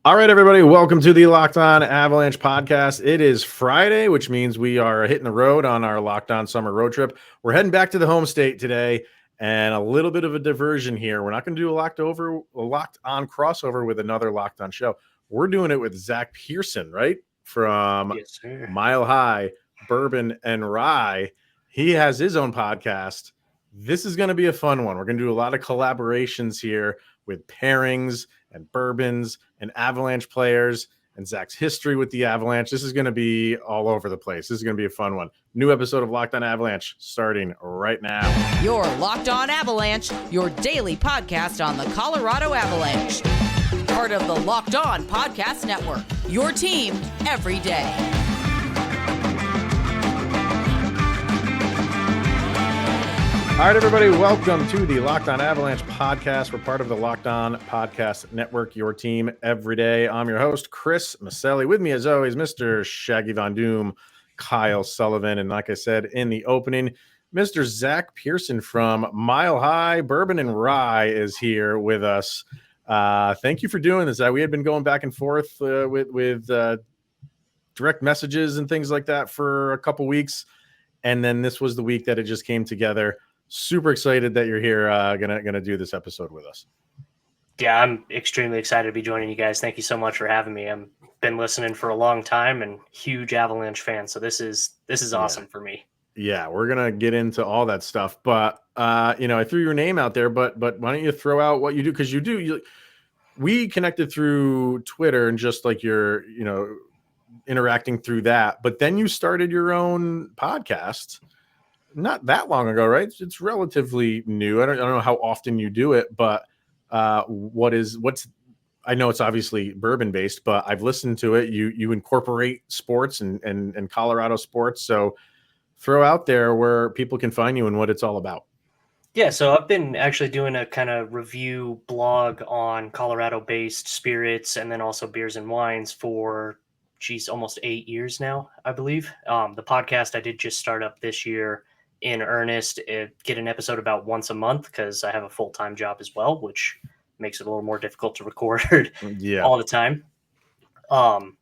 All right, everybody, welcome to the Locked On Avalanche podcast. It is Friday, which means we are hitting the road on our Locked On summer road trip. We're heading back to the home state today, and a little bit of a diversion here. We're not going to do a Locked On crossover with another Locked On show. We're doing it with Zach Pearson, right? From Yes, sir. Mile High, Bourbon, and Rye. He has his own podcast. This is going to be a fun one. We're going to do a lot of collaborations here with pairings and Bourbons and Avalanche players and Zach's history with the Avalanche. This is going to be all over the place. This is going to be a fun one. New episode of Locked On Avalanche starting right now. Your Locked On Avalanche, your daily podcast on the Colorado Avalanche. Part of the Locked On Podcast Network, your team every day. All right, everybody, welcome to the Locked On Avalanche podcast. We're part of the Locked On Podcast Network, your team every day. I'm your host, Chris Maselli. With me, as always, Mr. Shaggy Von Doom, Kyle Sullivan, and like I said in the opening, Mr. Zach Pearson from Mile High, Bourbon, and Rye is here with us. Thank you for doing this. We had been going back and forth with direct messages and things like that for a couple weeks, and then this was the week that it just came together. Super excited that you're here, gonna do this episode with us. Yeah, I'm extremely excited to be joining you guys. Thank you so much for having me. I've been listening for a long time and huge Avalanche fan, so this is awesome for me. Yeah, we're gonna get into all that stuff, but I threw your name out there, but why don't you throw out what you do? Because we connected through Twitter and just like you're interacting through that, but then you started your own podcast. Not that long ago, right? It's relatively new. I don't know how often you do it, but I know it's obviously bourbon based, but I've listened to it. You incorporate sports and Colorado sports. So throw out there where people can find you and what it's all about. Yeah, so I've been actually doing a kind of review blog on Colorado based spirits and then also beers and wines for almost 8 years now, I believe. The podcast I did just start up this year in earnest, get an episode about once a month because I have a full-time job as well, which makes it a little more difficult to record all the time. But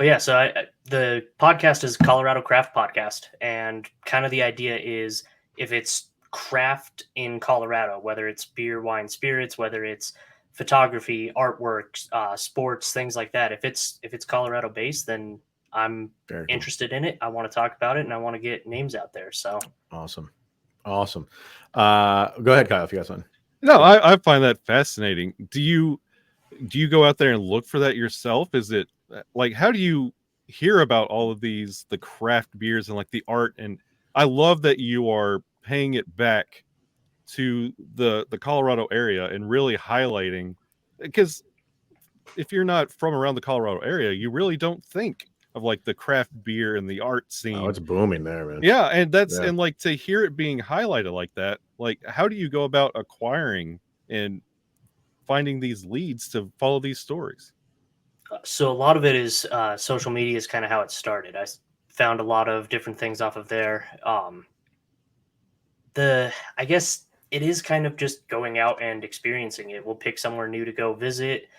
yeah, so the podcast is Colorado Craft Podcast, and kind of the idea is if it's craft in Colorado, whether it's beer, wine, spirits, whether it's photography, artwork, sports, things like that, if it's Colorado based, then I'm interested in it. I want to talk about it and I want to get names out there. So awesome. Go ahead, Kyle, if you got something. No, I find that fascinating. Do you go out there and look for that yourself? Is it like, how do you hear about all of the craft beers and like the art? And I love that you are paying it back to the Colorado area and really highlighting, because if you're not from around the Colorado area, you really don't think of like the craft beer and the art scene. Oh, it's booming there, man. Yeah, and and like to hear it being highlighted like that, like how do you go about acquiring and finding these leads to follow these stories? So a lot of it is social media is kind of how it started. I found a lot of different things off of there. I guess it is kind of just going out and experiencing it. We'll pick somewhere new to go visit.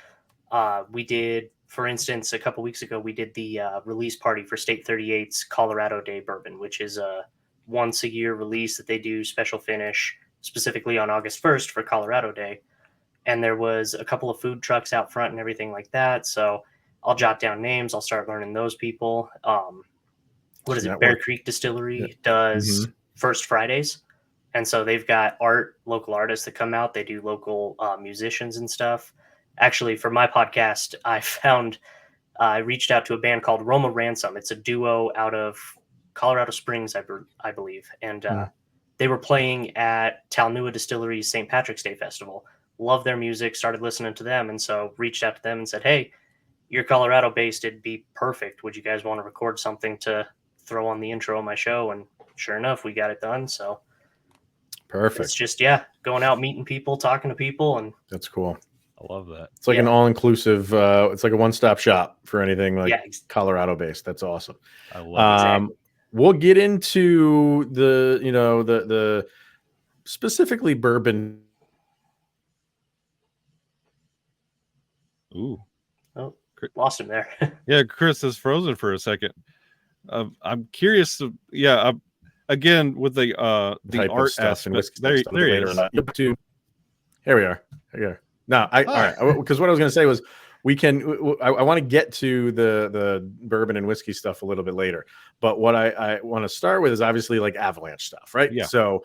We did, for instance, a couple weeks ago, we did the release party for State 38's Colorado Day Bourbon, which is a once a year release that they do special finish specifically on August 1st for Colorado Day. And there was a couple of food trucks out front and everything like that. So I'll jot down names. I'll start learning those people. Bear Creek Distillery does First Fridays. And so they've got local artists that come out. They do local musicians and stuff. Actually, for my podcast, I reached out to a band called Roma Ransom. It's a duo out of Colorado Springs, I believe. And they were playing at Talnua Distillery's St. Patrick's Day Festival. Loved their music, started listening to them. And so reached out to them and said, hey, you're Colorado based. It'd be perfect. Would you guys want to record something to throw on the intro of my show? And sure enough, we got it done. So perfect. It's just, going out, meeting people, talking to people. And that's cool. I love that. It's like an all-inclusive, it's like a one-stop shop for anything like Colorado based. That's awesome. I love it. We'll get into the specifically bourbon. Ooh. Oh, lost him there. Yeah, Chris is frozen for a second. I'm curious. Again with the Type of art stuff and aspect. whiskey There stuff he later is. on. Here we are. Here. No, all right. Because what I was going to say was we can. I want to get to the bourbon and whiskey stuff a little bit later. But what I want to start with is obviously like Avalanche stuff, right? Yeah. So,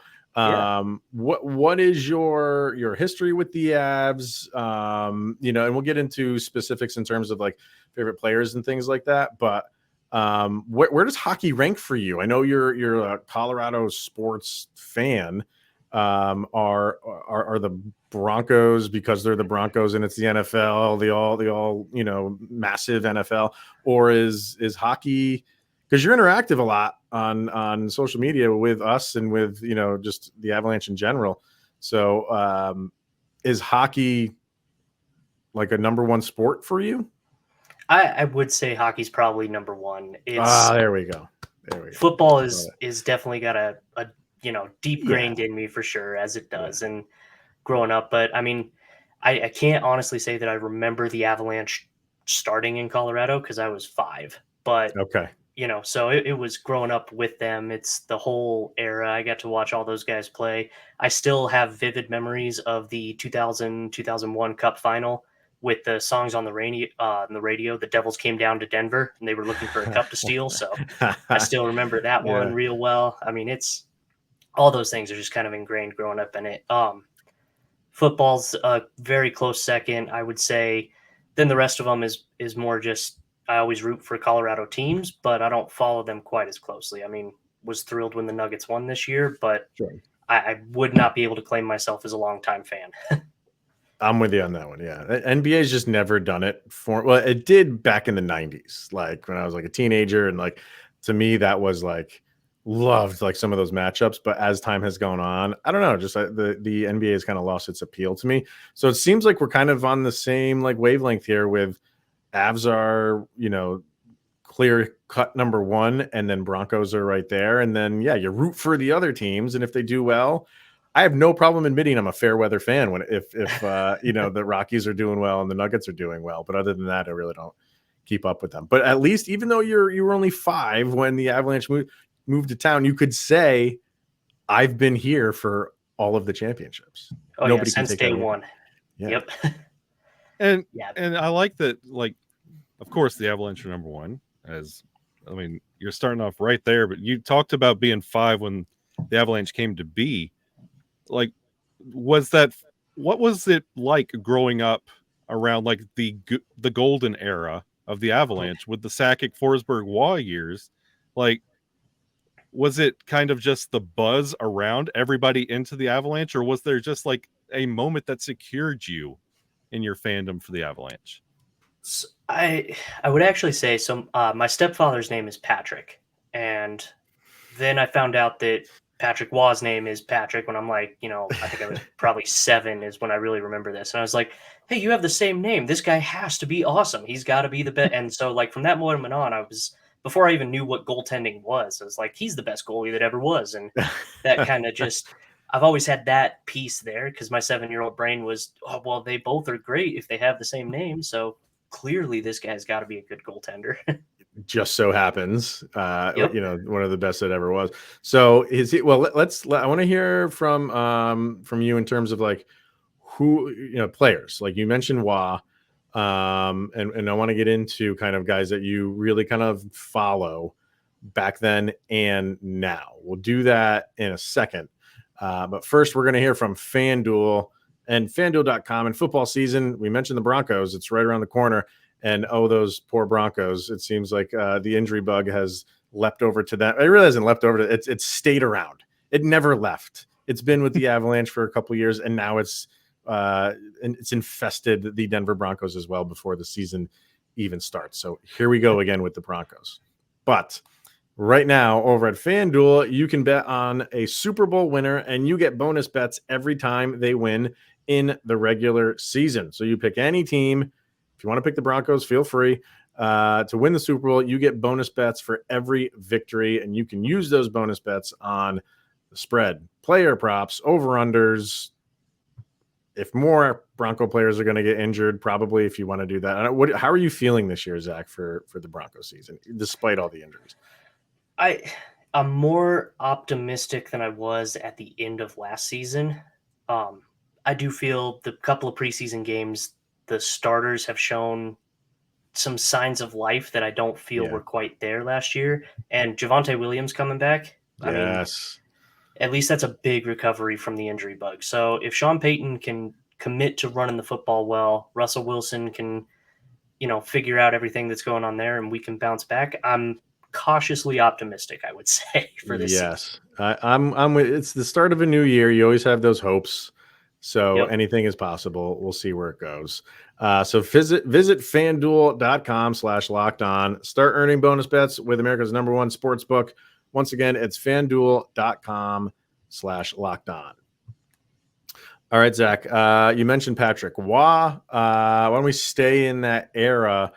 what is your history with the Avs? And we'll get into specifics in terms of like favorite players and things like that. But where does hockey rank for you? I know you're a Colorado sports fan. Are the Broncos, because they're the Broncos and it's the NFL, the all massive NFL, or is hockey, because you're interactive a lot on social media with us and with just the Avalanche in general. So is hockey like a number one sport for you? I would say hockey's probably number one. There we go. Football is definitely got a deep grained in me for sure, as it does. And growing up, but I mean, I can't honestly say that I remember the Avalanche starting in Colorado because I was 5, but Okay. So it was growing up with them. It's the whole era. I got to watch all those guys play. I still have vivid memories of the 2000-2001 Cup final with the songs on the radio. The Devils came down to Denver and they were looking for a cup to steal. So I still remember that one real well. I mean, it's all those things are just kind of ingrained growing up in it. Football's a very close second, I would say. Then the rest of them is more just, I always root for Colorado teams, but I don't follow them quite as closely. I mean, was thrilled when the Nuggets won this year, but I would not be able to claim myself as a longtime fan. I'm with you on that one. Yeah. NBA's just never done it it did back in the 90s, like when I was like a teenager, and like to me that was like loved like some of those matchups, but as time has gone on, I don't know, just the NBA has kind of lost its appeal to me. So it seems like we're kind of on the same like wavelength here with Avs are, clear cut number one, and then Broncos are right there. And then, you root for the other teams. And if they do well, I have no problem admitting I'm a fair weather fan if the Rockies are doing well and the Nuggets are doing well. But other than that, I really don't keep up with them. But at least, even though you were only 5 when the Avalanche moved to town, you could say I've been here for all of the championships. Nobody since day one. Yeah. Yep. And I like that, like, of course, the Avalanche are number one. You're starting off right there, but you talked about being 5 when the Avalanche came to be. Like, what was it like growing up around like the golden era of the Avalanche with the Sakic, Forsberg, Waugh years? Like, was it kind of just the buzz around everybody into the Avalanche, or was there just like a moment that secured you in your fandom for the Avalanche? I would actually say so. My stepfather's name is Patrick, and then I found out that Patrick Waugh's name is Patrick when I'm like, I think I was probably 7 is when I really remember this. And I was like, hey, you have the same name. This guy has to be awesome. He's got to be the best. And so like from that moment on, before I even knew what goaltending was, I was like, he's the best goalie that ever was. And that kind of just, I've always had that piece there because my 7-year-old brain was, oh, well, they both are great if they have the same name. So clearly this guy's got to be a good goaltender. Just so happens, Yep. one of the best that ever was. So is it, well, I want to hear from you in terms of like who, players, like you mentioned Waugh, and I want to get into kind of guys that you really kind of follow back then and now. We'll do that in a second. But first we're going to hear from FanDuel and FanDuel.com. And football season, we mentioned the Broncos, it's right around the corner. And those poor Broncos, it seems like the injury bug has leapt over to them. It really hasn't leapt over to it's stayed around. It never left. It's been with the Avalanche for a couple of years, and now it's infested the Denver Broncos as well before the season even starts. So here we go again with the Broncos. But right now over at FanDuel, you can bet on a Super Bowl winner, and you get bonus bets every time they win in the regular season. So you pick any team. If you want to pick the Broncos, feel free to win the Super Bowl. You get bonus bets for every victory, and you can use those bonus bets on the spread, player props, over-unders, if more Bronco players are going to get injured, probably if you want to do that. How are you feeling this year, Zach, for the Bronco season, despite all the injuries? I'm more optimistic than I was at the end of last season. I do feel the couple of preseason games, the starters have shown some signs of life that I don't feel were quite there last year. And Javonte Williams coming back, I mean, at least that's a big recovery from the injury bug. So if Sean Payton can commit to running the football well, Russell Wilson can, figure out everything that's going on there and we can bounce back, I'm cautiously optimistic, I would say, for this season. I'm it's the start of a new year. You always have those hopes. So anything is possible. We'll see where it goes. So visit fanduel.com/lockedon. Start earning bonus bets with America's #1 sports book. Once again, it's fanduel.com/lockedon. All right, Zach, you mentioned Patrick Waugh. Why don't we stay in that era?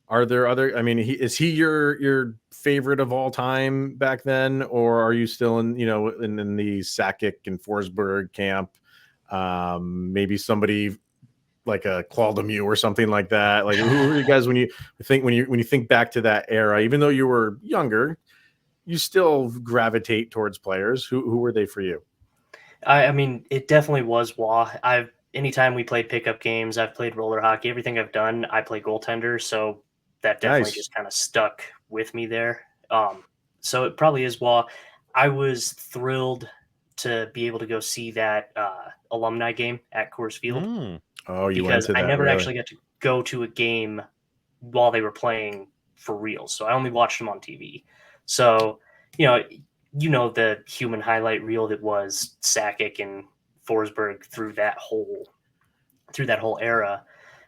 Are there other, is he your favorite of all time back then? Or are you still in the Sakic and Forsberg camp? Maybe somebody like a Claude Lemieux or something like that. Like, who are you guys when you think back to that era? Even though you were younger, you still gravitate towards players. Who were they for you? It definitely was Waugh. Anytime we played pickup games, I've played roller hockey. Everything I've done, I play goaltender, so that definitely just kind of stuck with me there. So it probably is Waugh. I was thrilled to be able to go see that alumni game at Coors Field. Oh, you went to that? I never actually got to go to a game while they were playing for real. So I only watched them on TV. So, the human highlight reel that was Sakic and Forsberg through that whole era.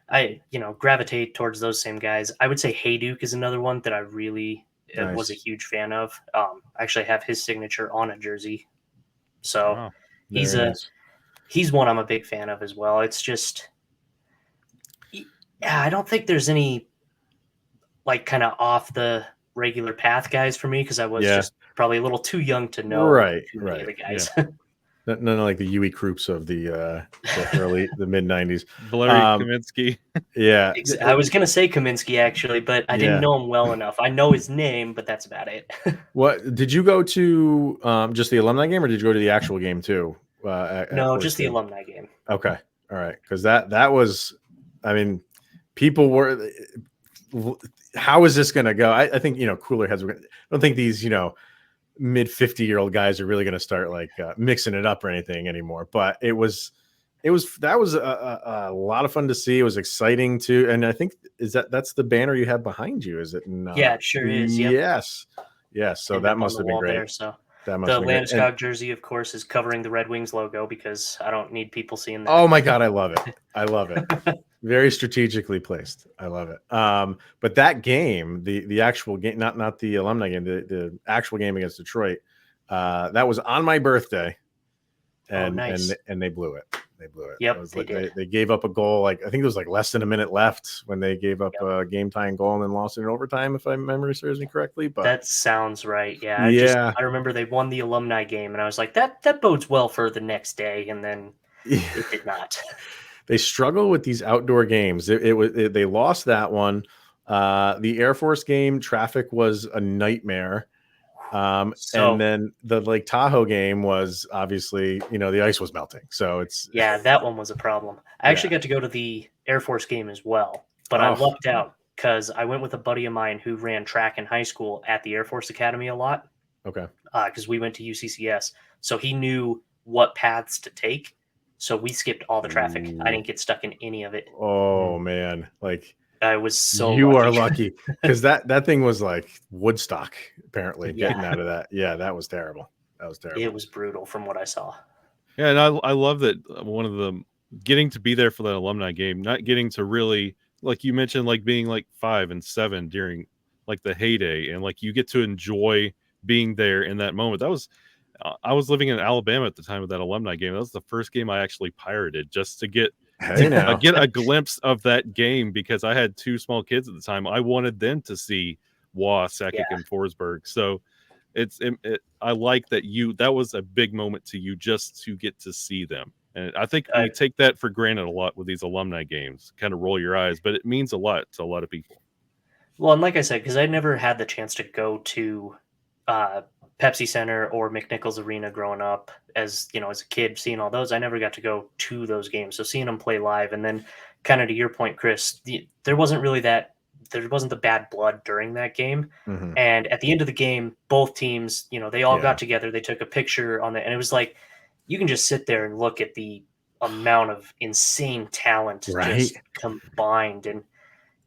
I gravitate towards those same guys. I would say Hayduke is another one that I really was a huge fan of. I actually have his signature on a jersey. So he's one I'm a big fan of as well. It's just, I don't think there's any like kind of off the regular path guys for me because I was just probably a little too young to know many of the guys. Yeah. None like the Huey Krupps of the mid 90s. Valeri Kaminsky. Yeah. I was going to say Kaminsky actually, but I didn't know him well enough. I know his name, but that's about it. What did you go to just the alumni game or did you go to the actual game too? No, just the alumni game. Okay. All right. Because that was, people were, how is this going to go? I think, cooler heads were, I don't think these, mid 50-year-old guys are really going to start like mixing it up or anything anymore. But that was a lot of fun to see. It was exciting too. And I think that's the banner you have behind you. Is it? Yeah, it sure is. Yep. Yes. So that must have been great. There, so. The Landeskog jersey, of course, is covering the Red Wings logo because I don't need people seeing that. Oh my God, I love it. Very strategically placed. I love it. But that game, the actual game, not the alumni game, the actual game against Detroit, that was on my birthday, and nice. and they blew it. Yep, they gave up a goal. Like I think there was like less than a minute left when they gave up a game tying goal and then lost it in overtime, if my memory serves me correctly. But that sounds right. Yeah. I remember they won the alumni game, and I was like, that bodes well for the next day, and then it did not. They struggle with these outdoor games. They lost that one. The Air Force game, traffic was a nightmare. And then the Lake Tahoe game was obviously, the ice was melting. So that one was a problem. I actually got to go to the Air Force game as well, but I lucked out because I went with a buddy of mine who ran track in high school at the Air Force Academy a lot. Okay. Because we went to UCCS. So he knew what paths to take. So we skipped all the traffic. I didn't get stuck in any of it. Oh man. Like I was so you lucky. are lucky because that thing was like Woodstock apparently getting out of that. Yeah, that was terrible. It was brutal from what I saw. Yeah, and I love that one of the getting to be there for that alumni game, not getting to really, like you mentioned, like being like 5 and 7 during like the heyday, and like you get to enjoy being there in that moment. That was I was living in Alabama at the time of that alumni game. That was the first game I actually pirated just to get a glimpse of that game because I had 2 small kids at the time. I wanted them to see Waugh, Sakic, and Forsberg. So I like that that was a big moment to you just to get to see them. And I think we take that for granted a lot with these alumni games. Kind of roll your eyes, but it means a lot to a lot of people. Well, and like I said, because I never had the chance to go to Pepsi Center or McNichols Arena growing up, as a kid, seeing all those, I never got to go to those games. So seeing them play live, and then kind of to your point, Chris, there wasn't the bad blood during that game. Mhm. And at the end of the game, both teams, they all got together, they took a picture on it, and it was like, you can just sit there and look at the amount of insane talent just combined. And,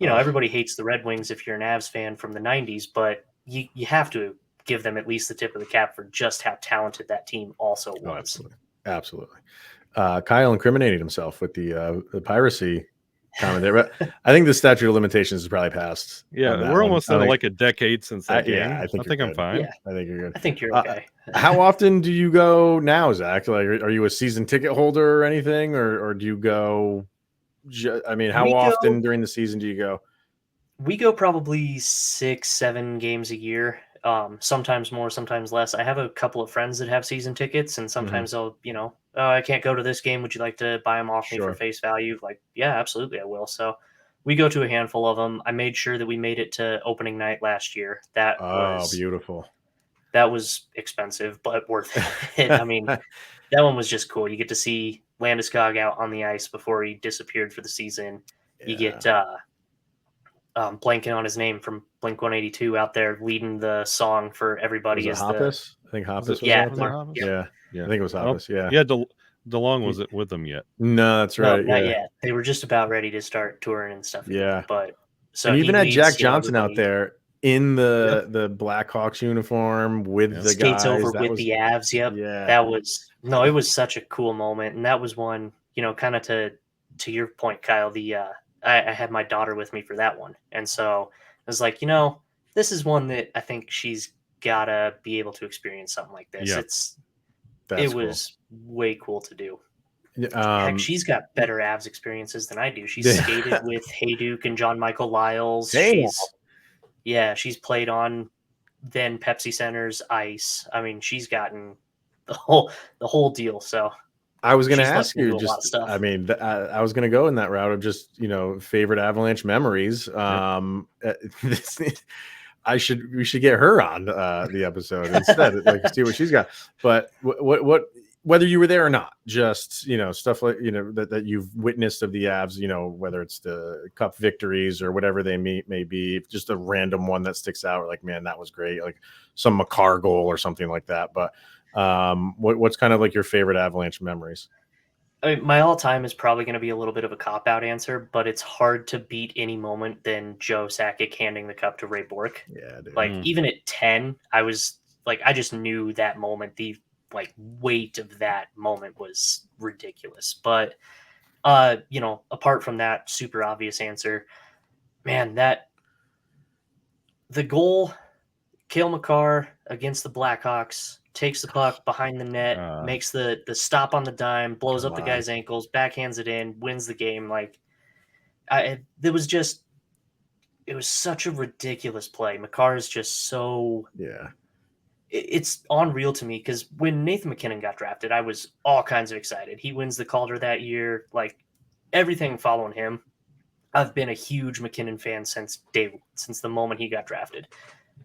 everybody hates the Red Wings if you're an Avs fan from the 90s, but you have to give them at least the tip of the cap for just how talented that team also was. Absolutely. Kyle incriminated himself with the piracy comment there, but I think the statute of limitations is probably passed. Yeah, we're almost at like a decade since that game. I think I'm fine. Yeah. I think you're good. I think you're okay. How often do you go now, Zach? Like, are you a season ticket holder or anything, or do you go? How often during the season do you go? We go probably 6-7 games a year. Sometimes more, sometimes less. I have a couple of friends that have season tickets, and sometimes they'll, I can't go to this game. Would you like to buy them off me for face value? Like, yeah, absolutely, I will. So we go to a handful of them. I made sure that we made it to opening night last year. That was beautiful. That was expensive, but worth it. I mean, that one was just cool. You get to see Landeskog out on the ice before he disappeared for the season. Yeah. You get blanking on his name from Blink-182 out there leading the song for everybody. Was it Hoppus? I think Hoppus was yeah, out there. Yeah, I think it was Hoppus. Yeah. DeLong wasn't with them yet. No, that's right. No, not yet. They were just about ready to start touring and stuff. Yeah, but so and even had Jack Johnson out there in the Blackhawks uniform with the skates guys. over with the Avs. Yep. Yeah, it was such a cool moment, and that was one. Kind of to your point, Kyle. I had my daughter with me for that one. And so I was like, this is one that I think she's got to be able to experience something like this. Yeah. It was way cool to do. Heck, she's got better Avs experiences than I do. She's skated with Hayduke and John Michael Lyles. She's played on then Pepsi Center's ice. I mean, she's gotten the whole deal. So I was going to ask you I was going to go in that route of just, favorite Avalanche memories. We should get her on the episode instead, like see what she's got. But what whether you were there or not, just, stuff like, that you've witnessed of the Avs, whether it's the cup victories or whatever they may be, just a random one that sticks out, like, man, that was great. Like some Makar goal or something like that. But what's kind of like your favorite Avalanche memories? I mean, my all-time is probably going to be a little bit of a cop-out answer, but it's hard to beat any moment than Joe Sakic handing the cup to Ray Bourque. Yeah, dude. Like even at 10, I was like, I just knew that moment, the weight of that moment was ridiculous. But apart from that super obvious answer, man, the goal, Cale Makar against the Blackhawks, takes the puck behind the net, makes the stop on the dime, blows up the guy's ankles, backhands it in, wins the game. It was such a ridiculous play. Makar is just so it's unreal to me, because when Nathan McKinnon got drafted, I was all kinds of excited. He wins the Calder that year, like everything following him. I've been a huge McKinnon fan since the moment he got drafted.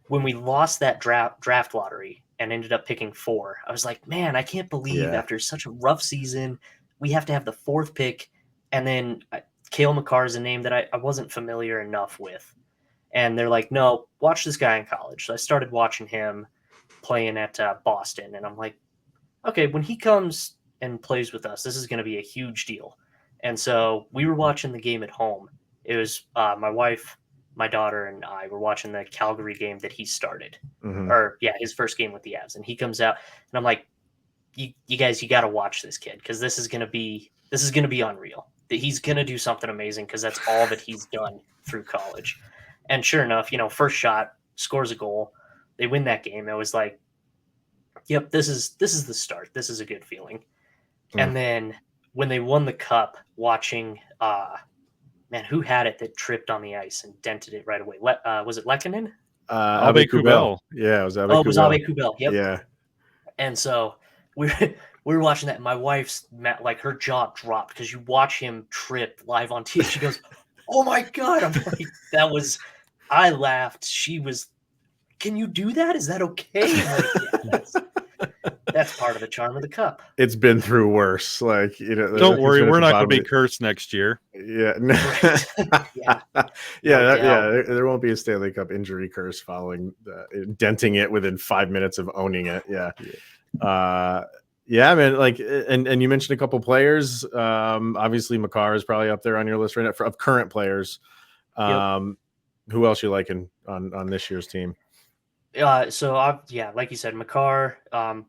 When we lost that draft lottery and ended up picking 4, I was like, man, I can't believe after such a rough season, we have to have the 4th pick. And then Cale Makar is a name that I wasn't familiar enough with. And they're like, no, watch this guy in college. So I started watching him playing at Boston. And I'm like, okay, when he comes and plays with us, this is going to be a huge deal. And so we were watching the game at home. It was my wife, my daughter, and I were watching the Calgary game that he started, his first game with the Avs. And he comes out, and I'm like, you guys, you got to watch this kid, because this is going to be unreal. That he's going to do something amazing, because that's all that he's done through college. And sure enough, first shot, scores a goal. They win that game. It was like, yep, this is the start. This is a good feeling. And then when they won the cup, watching man, who had it that tripped on the ice and dented it right away? Was it Lehkonen? Abe Kubel. Yeah, it was Abe Kubel. Oh, it was Abe Kubel. Yep. Yeah. And so we were watching that. And my wife's like her jaw dropped because you watch him trip live on TV. She goes, "Oh my God." I'm like, I laughed. She was, "Can you do that? Is that okay?" I'm like, yeah, that's part of the charm of the cup. It's been through worse. Like, Don't worry, we're not going to be cursed next year. Yeah. Right. Yeah. There won't be a Stanley Cup injury curse following denting it within 5 minutes of owning it. Yeah. Yeah, man. Like, and you mentioned a couple players. Obviously, Makar is probably up there on your list right now of current players. Who else you liking on this year's team? Like you said, Makar,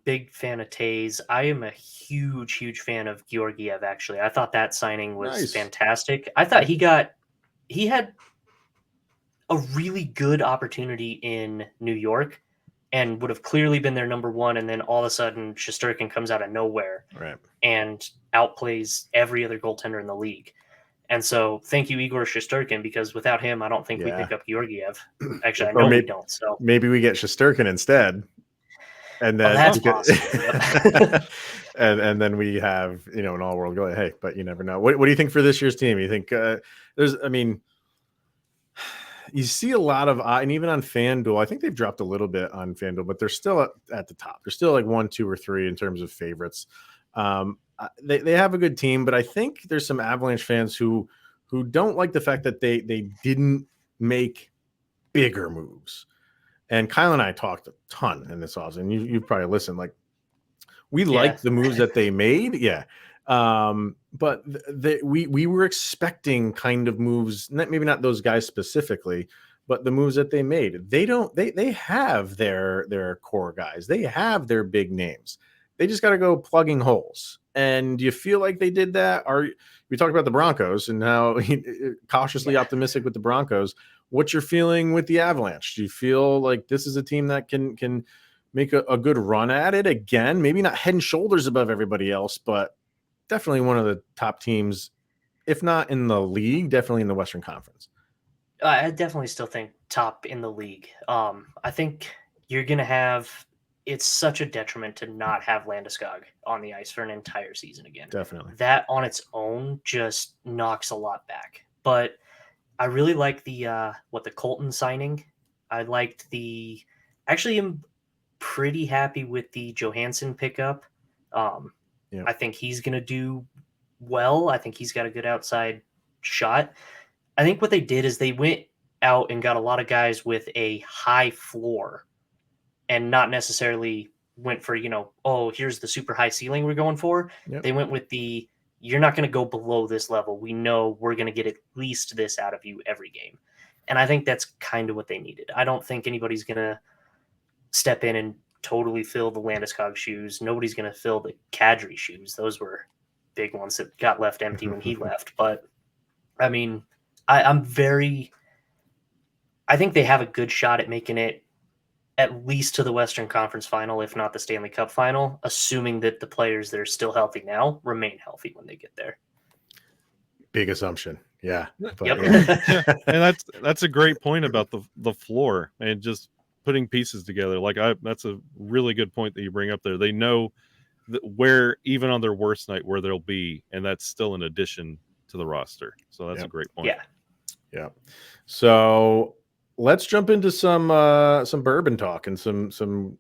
big fan of Taze. I am a huge fan of Georgiev, actually. I thought that signing was fantastic. I thought he had a really good opportunity in New York and would have clearly been their number one, and then all of a sudden Shesterkin comes out of nowhere and outplays every other goaltender in the league. And so thank you, Igor Shesterkin, because without him, I don't think we pick up Georgiev. Actually, I know we don't. So maybe we get Shesterkin instead. And then that's possible. and then we have, an all-world goalie. Hey, but you never know. What do you think for this year's team? You think you see a lot of, and even on FanDuel, I think they've dropped a little bit on FanDuel, but they're still at the top. They're still like 1, 2, or 3 in terms of favorites. They have a good team, but I think there's some Avalanche fans who don't like the fact that they didn't make bigger moves. And Kyle and I talked a ton in this offseason. You've probably listened. Like, we liked the moves that they made, but we were expecting kind of moves, maybe not those guys specifically, but the moves that they made. They have their core guys. They have their big names. They just got to go plugging holes. And do you feel like they did that? We talked about the Broncos and how cautiously optimistic with the Broncos. What's your feeling with the Avalanche? Do you feel like this is a team that can make a good run at it again? Maybe not head and shoulders above everybody else, but definitely one of the top teams, if not in the league, definitely in the Western Conference. I definitely still think top in the league. I think you're going to have – it's such a detriment to not have Landeskog on the ice for an entire season again. Definitely. That on its own just knocks a lot back. But I really like the Colton signing. I liked actually am pretty happy with the Johansson pickup. I think he's going to do well. I think he's got a good outside shot. I think what they did is they went out and got a lot of guys with a high floor and not necessarily went for, here's the super high ceiling we're going for. Yep. They went with you're not going to go below this level. We know we're going to get at least this out of you every game. And I think that's kind of what they needed. I don't think anybody's going to step in and totally fill the Landeskog shoes. Nobody's going to fill the Kadri shoes. Those were big ones that got left empty when he left. But, I mean, I think they have a good shot at making it at least to the Western Conference Final, if not the Stanley Cup Final, assuming that the players that are still healthy now remain healthy when they get there. Big assumption. Yeah. But, And that's a great point about the floor and just putting pieces together. That's a really good point that you bring up there. They know where, even on their worst night, where they'll be, and that's still an addition to the roster. So that's a great point. Yeah. So let's jump into some bourbon talk and some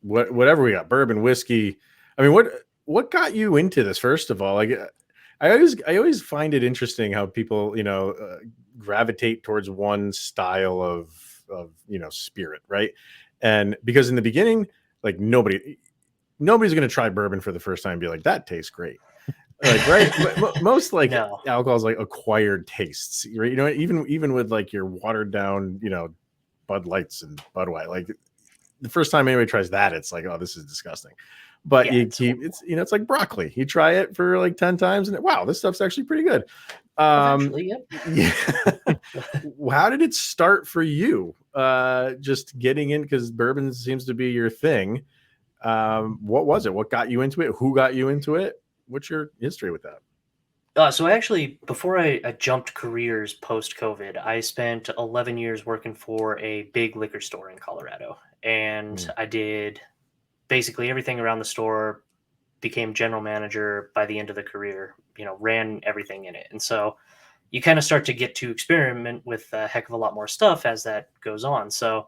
whatever we got. Bourbon, whiskey. I mean, what got you into this? First of all, like I always find it interesting how people gravitate towards one style of spirit, right? And because in the beginning, like nobody's going to try bourbon for the first time and be like, that tastes great. Like, right. Most alcohol is like acquired tastes, right? Even with like your watered down, Bud Lights and Budweiser, like the first time anybody tries that, it's like, oh, this is disgusting. But it's like broccoli. You try it for like 10 times and wow, this stuff's actually pretty good. Eventually, yeah. How did it start for you? Just getting in, because bourbon seems to be your thing. What was it? What got you into it? Who got you into it? What's your history with that? So actually, before I jumped careers post-COVID, I spent 11 years working for a big liquor store in Colorado. And I did basically everything around the store, became general manager by the end of the career, ran everything in it. And so you kind of start to get to experiment with a heck of a lot more stuff as that goes on. So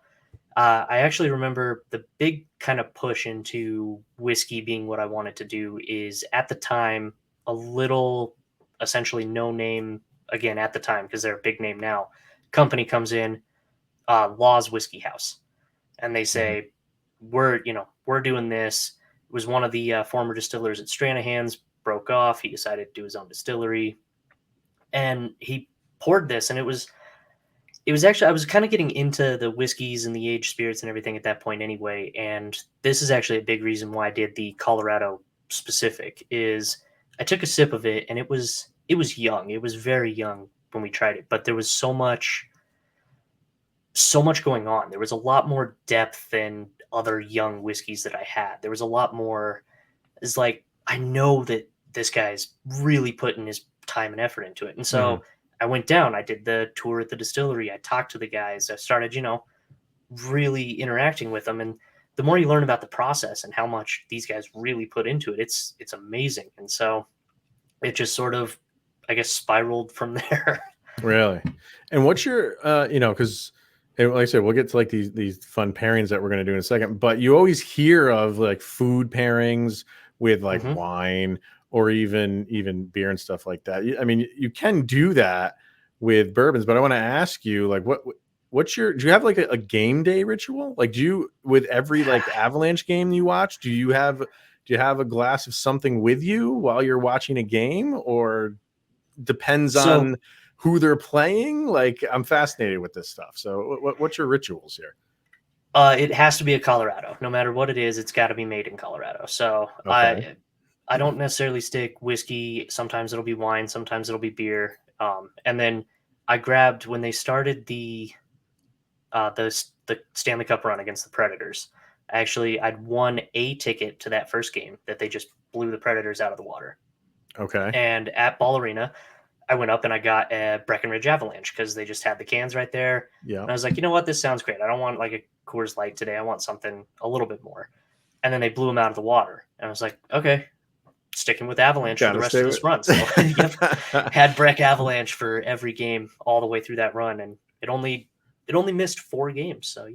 I actually remember the big kind of push into whiskey being what I wanted to do is at the time, a little essentially no name, again, at the time, because they're a big name now, company comes in, Law's Whiskey House. And they say, we're doing this. It was one of the former distillers at Stranahan's, broke off. He decided to do his own distillery. And he poured this, and it was actually, I was kind of getting into the whiskeys and the aged spirits and everything at that point anyway. And this is actually a big reason why I did the Colorado specific is I took a sip of it, and it was young. It was very young when we tried it, but there was so much going on. There was a lot more depth than other young whiskeys that I had. There was a lot more. It's like, I know that this guy's really putting his time and effort into it. And so I went down, I did the tour at the distillery. I talked to the guys. I started, really interacting with them. And the more you learn about the process and how much these guys really put into it, it's amazing. And so it just sort of, I guess, spiraled from there. Really? And what's your, because like I said, we'll get to like these fun pairings that we're going to do in a second, but you always hear of like food pairings with like wine or even beer and stuff like that. I mean, you can do that with bourbons, but I want to ask you, like, do you have like a game day ritual? Like, with every like Avalanche game you watch, do you have a glass of something with you while you're watching a game, or depends on who they're playing? Like, I'm fascinated with this stuff. So what's your rituals here? It has to be a Colorado. No matter what it is, it's got to be made in Colorado. So okay. I don't necessarily stick whiskey. Sometimes it'll be wine. Sometimes it'll be beer. And then I grabbed, when they started the Stanley Cup run against the Predators, I'd won a ticket to that first game that they just blew the Predators out of the water. Okay. And at Ball Arena, I went up and I got a Breckenridge Avalanche because they just had the cans right there. Yeah. And I was like, you know what? This sounds great. I don't want like a Coors Light today. I want something a little bit more. And then they blew them out of the water. And I was like, okay, sticking with Avalanche for the rest of this run. So had Breck Avalanche for every game all the way through that run. And it only missed 4 games. So,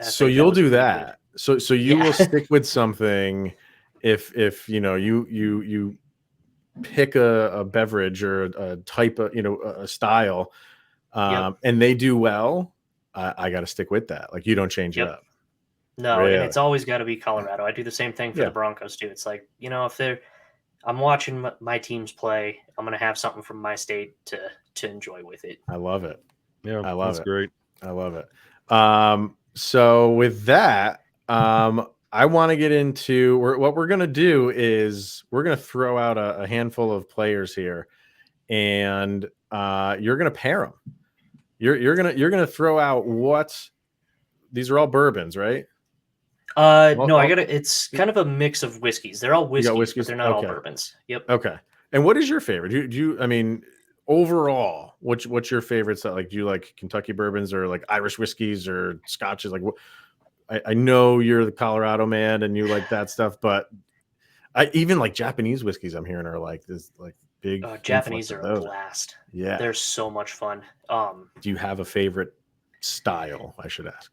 so you'll do that. Good. So you will stick with something if you pick a beverage or a type of, a style, and they do well, I got to stick with that. Like, you don't change it up. No, really? And it's always got to be Colorado. I do the same thing for the Broncos too. It's like, if I'm watching my teams play, I'm going to have something from my state to enjoy with it. I love it. Yeah, I love it. Great. I love it. So with that, I want to get into what we're going to do is we're going to throw out a handful of players here, and you're going to pair them. You're going to throw out these are all bourbons, right? No, it's kind of a mix of whiskeys. They're all whiskeys, but they're not all bourbons. Yep. Okay. And what is your favorite? Do you, I mean, overall, what's your favorite stuff? Like, do you like Kentucky bourbons or like Irish whiskeys or scotches? Like, I know you're the Colorado man and you like that stuff, but I even like Japanese whiskeys I'm hearing are like this, like big. Japanese are a blast. Yeah. They're so much fun. Do you have a favorite style? I should ask.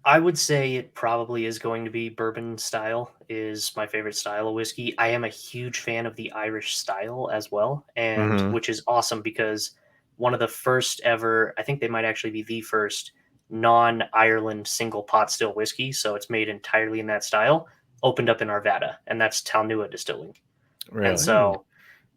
I would say it probably is going to be bourbon style is my favorite style of whiskey. I am a huge fan of the Irish style as well, and which is awesome because one of the first ever, I think they might actually be the first non-Ireland single pot still whiskey, so it's made entirely in that style, opened up in Arvada, and that's Talnua Distilling. Really? And so,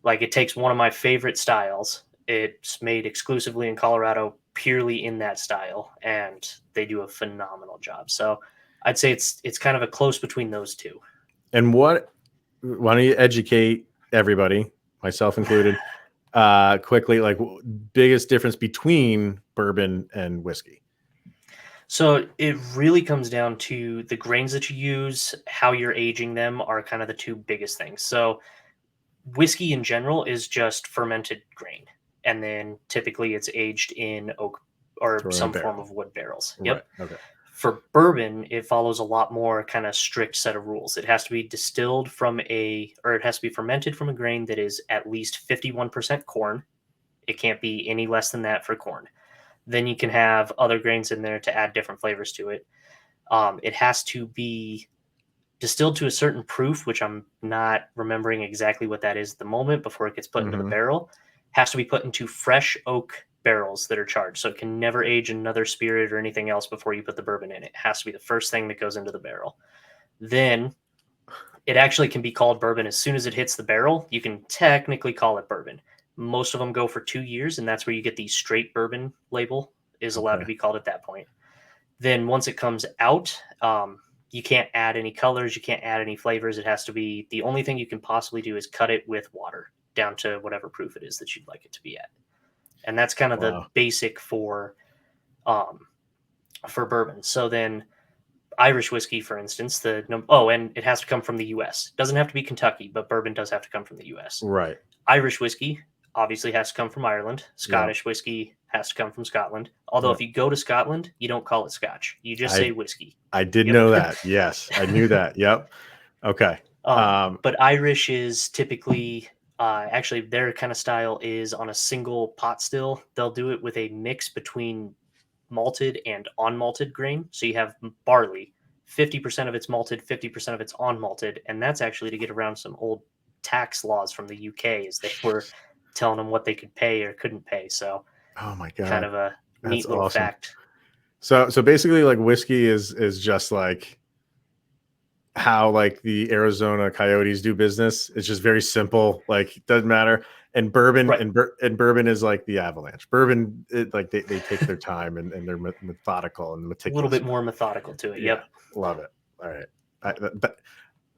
like, it takes one of my favorite styles. It's made exclusively in Colorado, purely in that style, and they do a phenomenal job. So I'd say it's kind of a close between those two. And why don't you educate everybody, myself included, quickly, like biggest difference between bourbon and whiskey? So it really comes down to the grains that you use, how you're aging them are kind of the two biggest things. So whiskey in general is just fermented grain. And then typically it's aged in oak or some form of wood barrels. Yep. Right. Okay. For bourbon, it follows a lot more kind of strict set of rules. It has to be distilled from it has to be fermented from a grain that is at least 51% corn. It can't be any less than that for corn. Then you can have other grains in there to add different flavors to it. It has to be distilled to a certain proof, which I'm not remembering exactly what that is at the moment before it gets put into the barrel. Has to be put into fresh oak barrels that are charged. So it can never age another spirit or anything else before you put the bourbon in. It has to be the first thing that goes into the barrel. Then it actually can be called bourbon as soon as it hits the barrel. You can technically call it bourbon. Most of them go for 2 years, and that's where you get the straight bourbon label is allowed to be called at that point. Then once it comes out, you can't add any colors. You can't add any flavors. It has to be, the only thing you can possibly do is cut it with water down to whatever proof it is that you'd like it to be at. And that's kind of the basic for bourbon. So then Irish whiskey, for instance, and it has to come from the U.S. Doesn't have to be Kentucky, but bourbon does have to come from the U.S. Right. Irish whiskey obviously has to come from Ireland. Scottish whiskey has to come from Scotland. Although if you go to Scotland, you don't call it Scotch. You just say whiskey. I did know that. Yes, I knew that. Yep. Okay. But Irish is typically, actually their kind of style is on a single pot still. They'll do it with a mix between malted and unmalted grain. So you have barley, 50% of it's malted, 50% of it's unmalted. And that's actually to get around some old tax laws from the UK as they were telling them what they could pay or couldn't pay. So oh my God, kind of a neat little awesome fact. So basically like whiskey is just like how like the Arizona Coyotes do business. It's just very simple. Like it doesn't matter. And bourbon and bourbon is like the Avalanche. Bourbon, like they take their time and they're methodical and meticulous. A little bit more methodical to it. Yep. Love it. All right.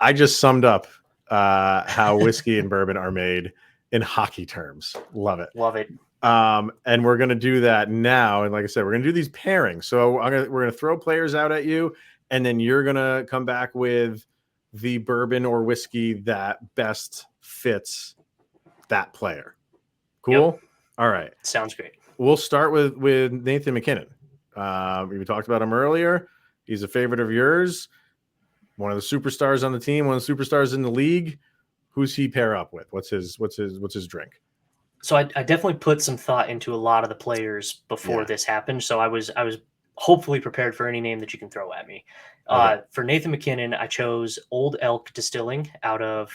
I just summed up how whiskey and bourbon are made in hockey terms. Love it. Love it. And we're going to do that now. And like I said, we're going to do these pairings. So we're going to throw players out at you, and then you're going to come back with the bourbon or whiskey that best fits that player. Cool. Yep. All right. Sounds great. We'll start with Nathan McKinnon. We talked about him earlier. He's a favorite of yours. One of the superstars on the team, one of the superstars in the league. Who's he pair up with? What's his drink? So I definitely put some thought into a lot of the players before this happened. So I was hopefully prepared for any name that you can throw at me. Okay. For Nathan McKinnon, I chose Old Elk Distilling out of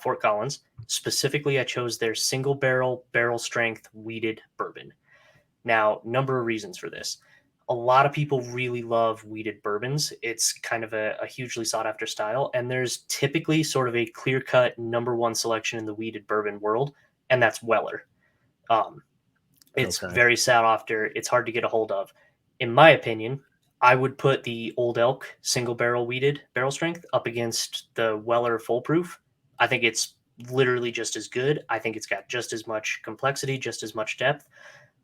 Fort Collins. Specifically, I chose their single barrel strength wheated bourbon. Now, number of reasons for this. A lot of people really love wheated bourbons. It's kind of a hugely sought after style. And there's typically sort of a clear cut number one selection in the wheated bourbon world. And that's Weller. It's very sought after. It's hard to get a hold of. In my opinion, I would put the Old Elk single barrel wheated barrel strength up against the Weller full proof. I think it's literally just as good. I think it's got just as much complexity, just as much depth.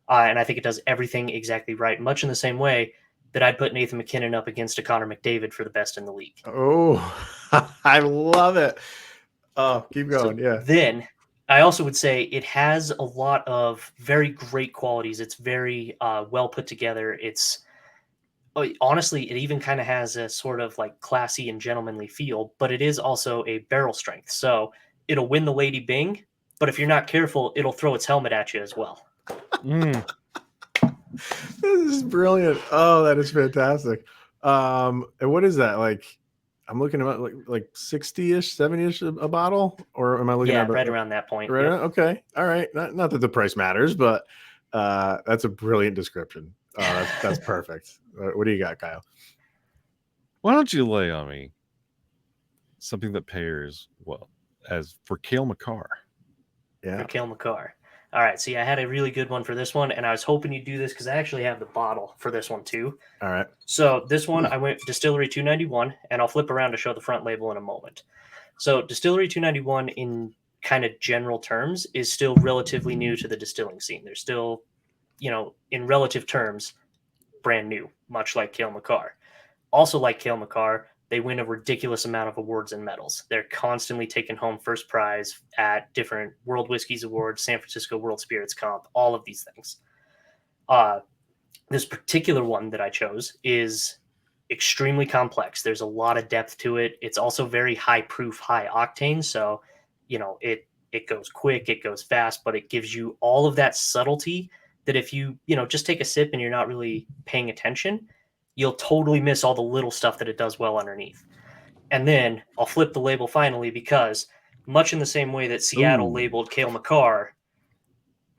And I think it does everything exactly right, much in the same way that I'd put Nathan McKinnon up against a Connor McDavid for the best in the league. Oh, I love it. Oh, keep going. So then I also would say it has a lot of very great qualities. It's very well put together. It's honestly, it even kind of has a sort of like classy and gentlemanly feel, but it is also a barrel strength. So it'll win the Lady Bing, but if you're not careful, it'll throw its helmet at you as well. This is brilliant. Oh, that is fantastic. And what is that like? I'm looking at like 60-ish, 70-ish a bottle, or am I looking at right around that point? Right. Yep. Okay. All right. Not that the price matters, but that's a brilliant description. That's perfect. What do you got, Kyle? Why don't you lay on me something that pairs well as for Cale Makar? Yeah. For Cale Makar. All right. See, I had a really good one for this one, and I was hoping you'd do this because I actually have the bottle for this one too. All right. So this one, I went Distillery 291, and I'll flip around to show the front label in a moment. So Distillery 291 in kind of general terms is still relatively new to the distilling scene. They're still, in relative terms, brand new, much like Cale Makar. Also like Cale Makar, they win a ridiculous amount of awards and medals. They're constantly taking home first prize at different World Whiskeys Awards, San Francisco World Spirits Comp, all of these things. This particular one that I chose is extremely complex. There's a lot of depth to it. It's also very high proof, high octane. So, it goes quick, it goes fast, but it gives you all of that subtlety that if you just take a sip and you're not really paying attention, you'll totally miss all the little stuff that it does well underneath. And then I'll flip the label finally, because much in the same way that Seattle labeled Cale Makar,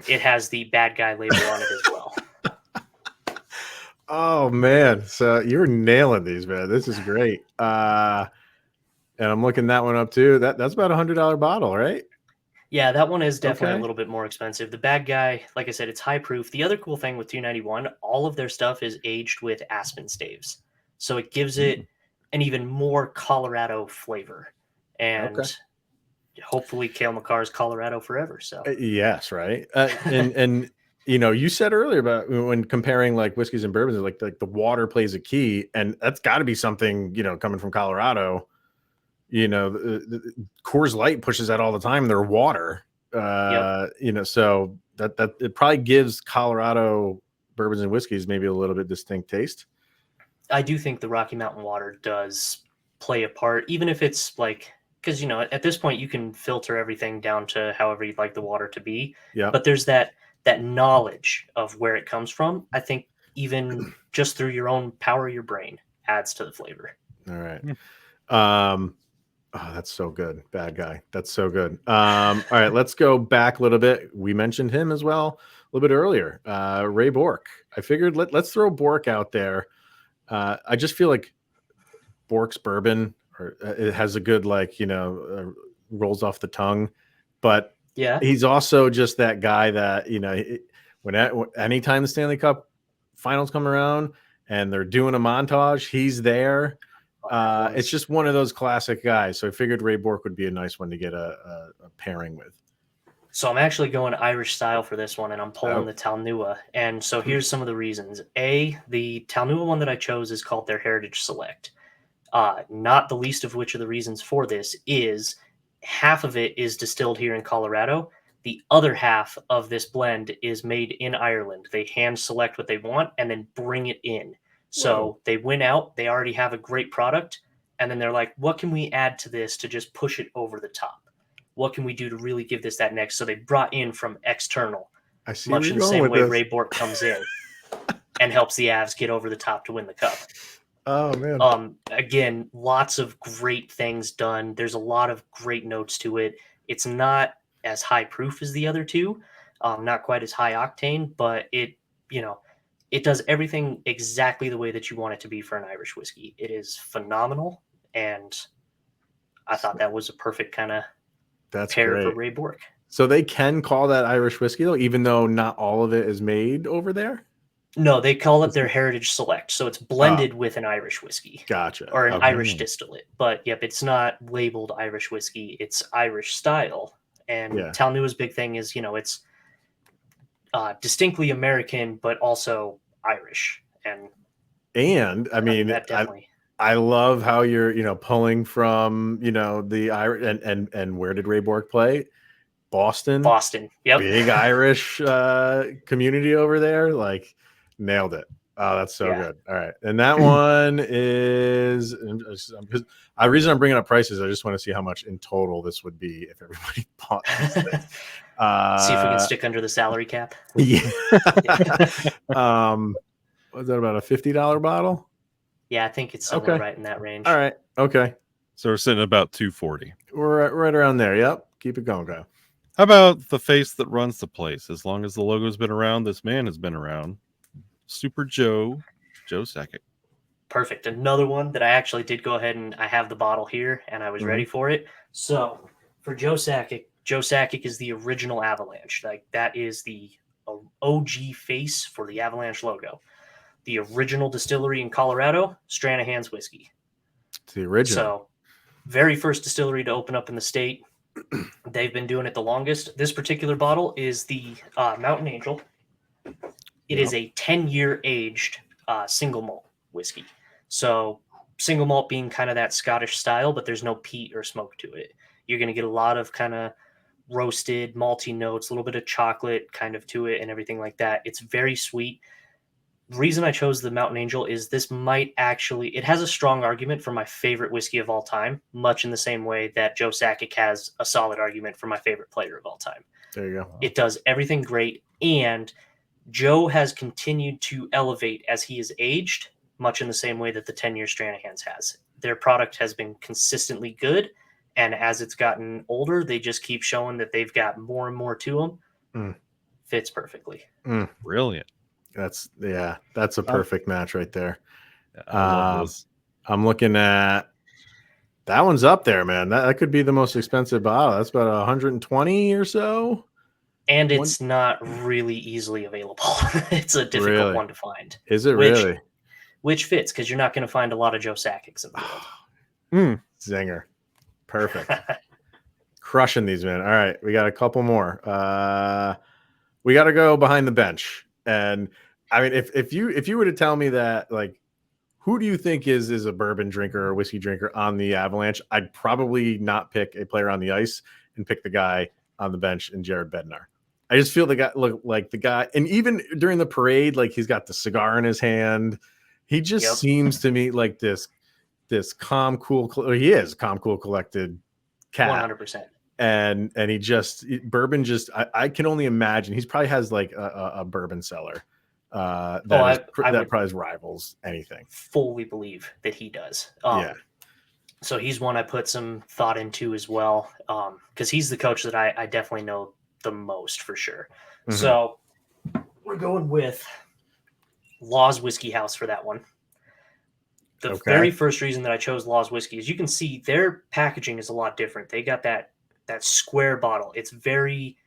it has the bad guy label on it as well. Oh man, so you're nailing these, man. This is great. And I'm looking that one up too. That's about $100 bottle, right? Yeah, that one is definitely a little bit more expensive. The bad guy, like I said, it's high proof. The other cool thing with 291, all of their stuff is aged with aspen staves, so it gives it an even more Colorado flavor. And hopefully Cale Makar's Colorado forever. So yes, right. And you said earlier about when comparing like whiskeys and bourbons, like the water plays a key, and that's got to be something coming from Colorado. The Coors Light pushes that all the time. They're water, so that it probably gives Colorado bourbons and whiskeys maybe a little bit distinct taste. I do think the Rocky Mountain water does play a part, even if it's like, because at this point you can filter everything down to however you'd like the water to be. Yeah. But there's that knowledge of where it comes from. I think even just through your own power of your brain adds to the flavor. All right. Oh, that's so good. Bad guy. That's so good. All right, let's go back a little bit. We mentioned him as well a little bit earlier. Ray Bourque. I figured let's throw Bourque out there. I just feel like Bourque's bourbon, it has a good rolls off the tongue, but yeah, he's also just that guy that anytime the Stanley Cup finals come around and they're doing a montage, he's there. It's just one of those classic guys. So I figured Ray Bourque would be a nice one to get a pairing with. So I'm actually going Irish style for this one, and I'm pulling the Talnua. And so here's some of the reasons. The Talnua one that I chose is called their Heritage Select. Not the least of which of the reasons for this is half of it is distilled here in Colorado. The other half of this blend is made in Ireland. They hand select what they want and then bring it in. So they went out, they already have a great product, and then they're like, what can we add to this to just push it over the top? What can we do to really give this that next? So they brought in from external, much in the same way Ray Bourque comes in and helps the Avs get over the top to win the cup. Oh, man. Again, lots of great things done. There's a lot of great notes to it. It's not as high proof as the other two, not quite as high octane, but it does everything exactly the way that you want it to be for an Irish whiskey. It is phenomenal, and I thought that was a perfect kind of pair for Ray Bourque. So they can call that Irish whiskey, though, even though not all of it is made over there? No, they call it their Heritage Select, so it's blended with an Irish whiskey. Gotcha. Or an Irish distillate. But, it's not labeled Irish whiskey. It's Irish style. And Talnua's big thing is, it's distinctly American, but also Irish. And I mean, that definitely. I love how you're pulling from the Irish and where did Ray Bourque play? Boston. Yep. Big Irish community over there. Like, nailed it. Oh, that's so good. All right, and that one is the reason I'm bringing up prices. I just want to see how much in total this would be if everybody bought this thing. See if we can stick under the salary cap. Yeah. Was that about a $50 bottle? Yeah, I think it's somewhere right in that range. All right. Okay. So we're sitting at about $240. We're right around there. Yep. Keep it going, Kyle. How about the face that runs the place? As long as the logo's been around, this man has been around. Super Joe Sakic. Perfect. Another one that I actually did go ahead and I have the bottle here and I was ready for it. So for Joe Sakic is the original Avalanche. Like, that is the OG face for the Avalanche logo. The original distillery in Colorado, Stranahan's Whiskey. It's the original. So very first distillery to open up in the state. They've been doing it the longest. This particular bottle is the Mountain Angel. It is a 10-year aged single malt whiskey. So single malt being kind of that Scottish style, but there's no peat or smoke to it. You're going to get a lot of kind of roasted malty notes, a little bit of chocolate kind of to it and everything like that. It's very sweet. reason I chose the Mountain Angel is this might actually, it has a strong argument for my favorite whiskey of all time, much in the same way that Joe Sakic has a solid argument for my favorite player of all time. There you go. It does everything great, and Joe has continued to elevate as he has aged, much in the same way that the 10-year Stranahan's has. Their product has been consistently good, and as it's gotten older, they just keep showing that they've got more and more to them. Fits perfectly. Brilliant. That's a perfect match right there. I love this. I'm looking at that one's up there, man. That could be the most expensive bottle. That's about 120 or so. And it's not really easily available. It's a difficult one to find. Is it really? Which fits, because you're not going to find a lot of Joe Sakics in the world. Zinger. Perfect. Crushing these, man. All right, we got a couple more. We got to go behind the bench. And I mean, if you were to tell me that, like, who do you think is a bourbon drinker or whiskey drinker on the Avalanche, I'd probably not pick a player on the ice and pick the guy on the bench in Jared Bednar. I just feel the guy look like the guy, and even during the parade, like he's got the cigar in his hand. He just seems to me like this calm, cool. He is calm, cool, collected cat. 100%. And bourbon just I can only imagine he's probably has like a bourbon cellar that probably rivals anything. Fully believe that he does. So he's one I put some thought into as well, because he's the coach that I definitely know the most for sure. So we're going with Law's Whiskey House for that one. The very first reason that I chose Law's Whiskey is you can see their packaging is a lot different. They got that square bottle. It's very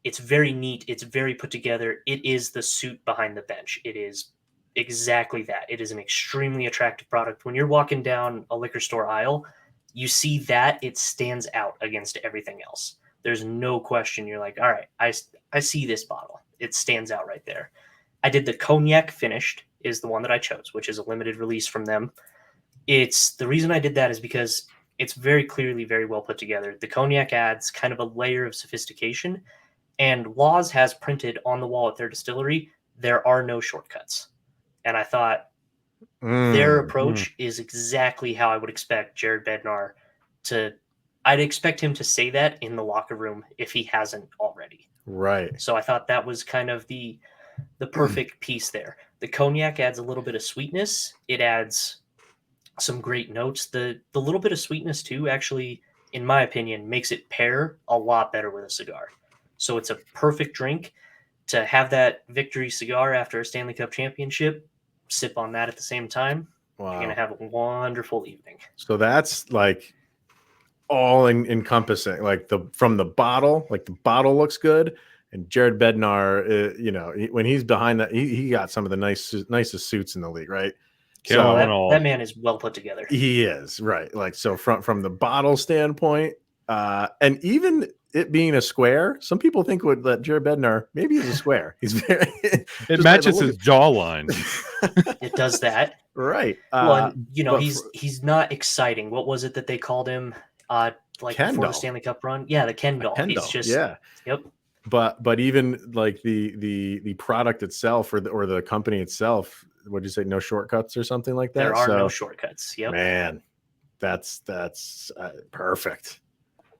neat. It's very put together. It is the suit behind the bench. It is exactly that. It is an extremely attractive product. When you're walking down a liquor store aisle, you see that it stands out against everything else. There's no question. You're like, all right, I see this bottle. It stands out right there. I did the cognac finished is the one that I chose, which is a limited release from them. It's the reason I did that is because it's very clearly very well put together. The cognac adds kind of a layer of sophistication, and Laws has printed on the wall at their distillery, there are no shortcuts. And I thought their approach is exactly how I would expect Jared Bednar to. I'd expect him to say that in the locker room if he hasn't already. Right. So I thought that was kind of the perfect piece there. The cognac adds a little bit of sweetness. It adds some great notes. The little bit of sweetness too, actually, in my opinion, makes it pair a lot better with a cigar. So it's a perfect drink to have that victory cigar after a Stanley Cup championship, sip on that at the same time. Wow. You're going to have a wonderful evening. So that's like all encompassing, like from the bottle, like the bottle looks good. And Jared Bednar, when he's behind that, he got some of the nicest suits in the league, right? So that man is well put together. He is, right. Like, so from the bottle standpoint, and even it being a square, some people think that Jared Bednar maybe is a square. He's very it matches his jawline. It does that, right? Well, he's not exciting. What was it that they called him? Like Ken before doll. the Stanley Cup run? Yeah, the Ken doll. He's just yep. But even like the product itself or the company itself, what'd you say? No shortcuts or something like that. There are no shortcuts. Yep. Man, that's perfect.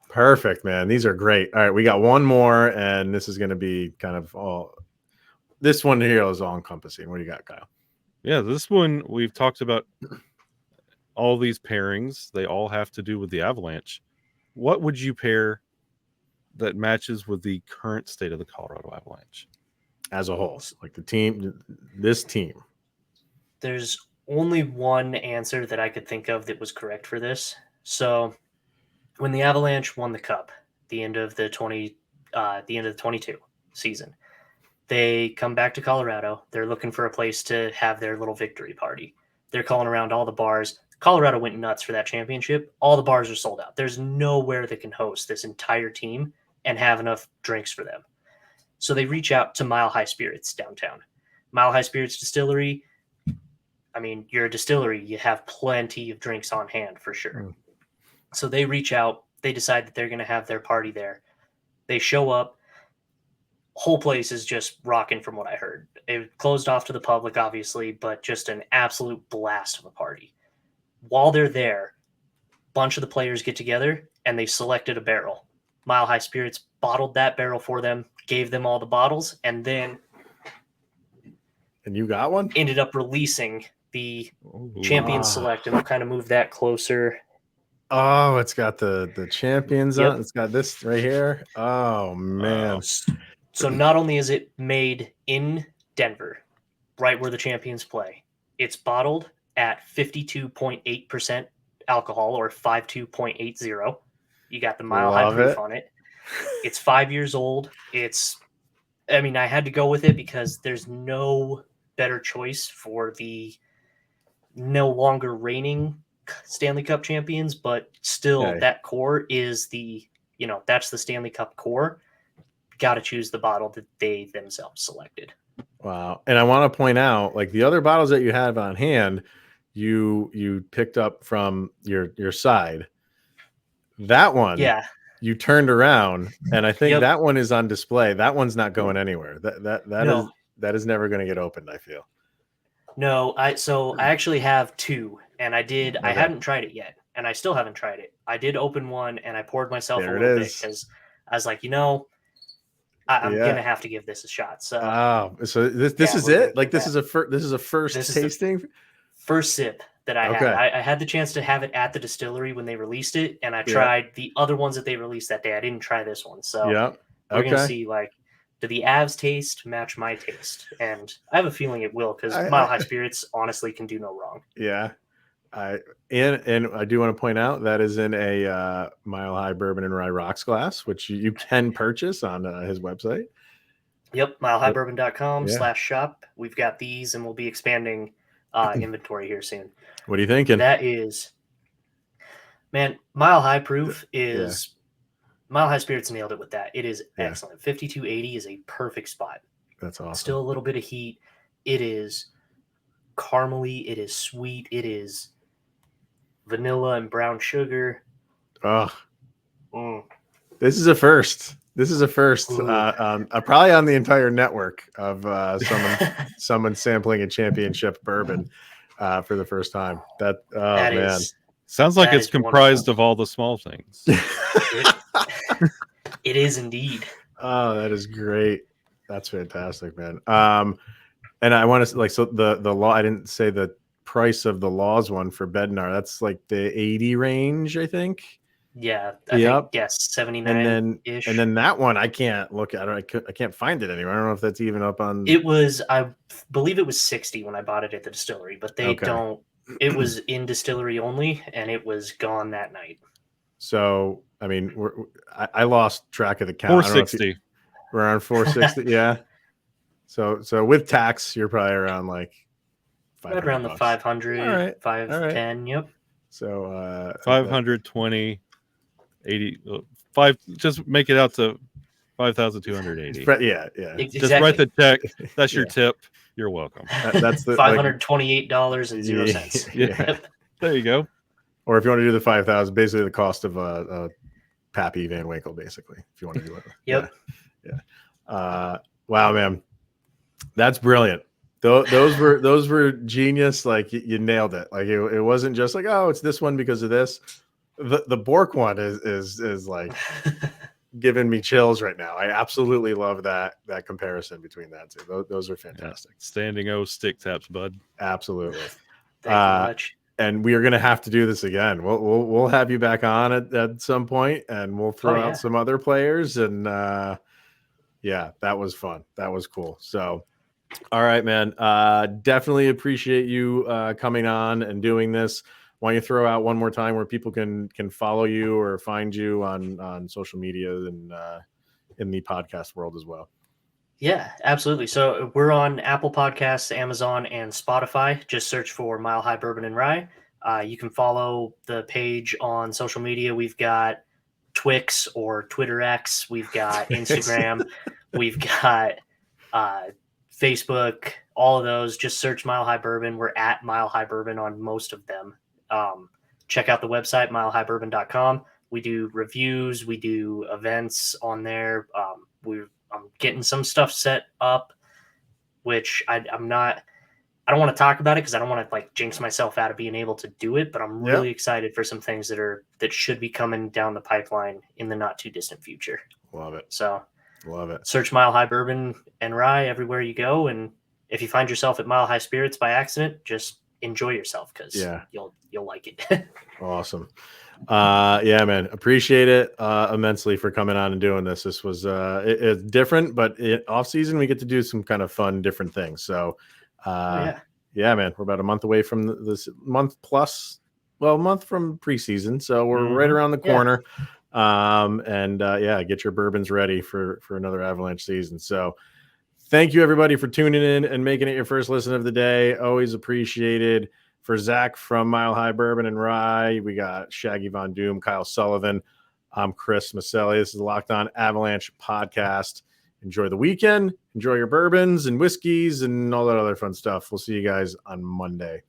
Perfect, man. These are great. All right, we got one more, and this is going to be kind of all. This one here is all encompassing. What do you got, Kyle? Yeah, this one we've talked about. All these pairings, they all have to do with the Avalanche. What would you pair that matches with the current state of the Colorado Avalanche as a whole? Like this team. There's only one answer that I could think of that was correct for this. So when the Avalanche won the Cup, the end of the 22 season, they come back to Colorado. They're looking for a place to have their little victory party. They're calling around all the bars. Colorado went nuts for that championship. All the bars are sold out. There's nowhere that can host this entire team and have enough drinks for them. So they reach out to Mile High Spirits downtown. Mile High Spirits Distillery. I mean, you're a distillery. You have plenty of drinks on hand for sure. So they reach out. They decide that they're going to have their party there. They show up. whole place is just rocking from what I heard. It closed off to the public, obviously, but just an absolute blast of a party. While they're there, a bunch of the players get together and they selected a barrel. Mile High Spirits bottled that barrel for them, gave them all the bottles, and then you got one? Ended up releasing the Ooh. Champion Select, and we'll kind of move that closer. Oh, it's got the champions Yep. on. It's got this right here. Oh man. So not only is it made in Denver, right where the Champions play, it's bottled at 52.8% alcohol, or 52.80. You got the Mile High proof on it. It's 5 years old. I had to go with it because there's no better choice for the no longer reigning Stanley Cup champions, but still that core is that's the Stanley Cup core. Got to choose the bottle that they themselves selected. Wow. And I want to point out, like, the other bottles that you have on hand, you picked up from your side. That one, you turned around, and I think that one is on display. That one's not going anywhere. That is never going to get opened, I feel. No, I actually have two, and I hadn't tried it yet, and I still haven't tried it. I did open one, and I poured myself a little bit because I was like, I'm gonna have to give this a shot. So, so this is it. Like, this is a first tasting, first sip that I had. I had the chance to have it at the distillery when they released it, and I tried the other ones that they released that day. I didn't try this one, so we're gonna see, like, do the Avs taste match my taste? And I have a feeling it will, because Mile High Spirits honestly can do no wrong. Yeah. And I do want to point out that is in a Mile High Bourbon and Rye Rocks glass, which you can purchase on his website. Yep, milehighbourbon.com/shop. We've got these, and we'll be expanding inventory here soon. What are you thinking? That is, man, Mile High proof is Mile High Spirits nailed it with that. It is excellent. 5280 is a perfect spot. That's awesome. Still a little bit of heat. It is caramely. It is sweet. It is vanilla and brown sugar. Oh, this is a first. Probably on the entire network of someone sampling a championship bourbon for the first time. Sounds like it's comprised of all the small things. It is indeed. Oh, that is great. That's fantastic, man. And I want to the law. I didn't say the price of the Laws one for Bednar. That's like the 80 range, I think. Yeah, I think 79 ish. And then that one, I can't look at it. I can't find it anywhere. I don't know if that's even up on. It was, I believe it was 60 when I bought it at the distillery, but they don't. It was in distillery only, and it was gone that night. So I lost track of the count. 460. We're around 460. Yeah. So with tax, you're probably around like right around the 500, 510. Yep. So 520, 80, 5. Just make it out to 5,280. Yeah. Exactly. Just write the check. That's your tip. You're welcome. That's the $528.00. Yeah. There you go. Or if you want to do the 5,000, basically the cost of a Pappy Van Winkle, basically, if you want to do it. Yep. Yeah. Wow, man. That's brilliant. Those were genius. Like, you nailed it. Like, it wasn't just like, oh, it's this one because of this. The Bourque one is like giving me chills right now. I absolutely love that comparison between that two. Those are fantastic. Standing O stick taps, bud. Absolutely. Thank you much. And we are going to have to do this again. We'll have you back on at some point, and we'll throw out some other players. And that was fun. That was cool. So, all right, man. Definitely appreciate you coming on and doing this. Why don't you throw out one more time where people can follow you or find you on social media and in the podcast world as well? Yeah, absolutely. So we're on Apple Podcasts, Amazon, and Spotify. Just search for Mile High Bourbon and Rye. You can follow the page on social media. We've got Twix or Twitter X. We've got Instagram. We've got Facebook. All of those. Just search Mile High Bourbon. We're at Mile High Bourbon on most of them. Check out the website, milehighbourbon.com. We do reviews. We do events on there. We're getting some stuff set up, which I don't want to talk about it because I don't want to like jinx myself out of being able to do it, but I'm really excited for some things that should be coming down the pipeline in the not too distant future. Love it. So love it. Search Mile High Bourbon and Rye everywhere you go. And if you find yourself at Mile High Spirits by accident, just enjoy yourself because you'll like it. Awesome. Yeah, man, appreciate it immensely for coming on and doing this. This was it's different, but off season we get to do some kind of fun, different things. So yeah, man, we're about a month away from this month from preseason. So we're right around the corner. Get your bourbons ready for another Avalanche season. So thank you everybody for tuning in and making it your first listen of the day. Always appreciated. For Zach from Mile High Bourbon and Rye, we got Shaggy Von Doom, Kyle Sullivan. I'm Chris Maselli. This is the Locked On Avalanche podcast. Enjoy the weekend. Enjoy your bourbons and whiskeys and all that other fun stuff. We'll see you guys on Monday.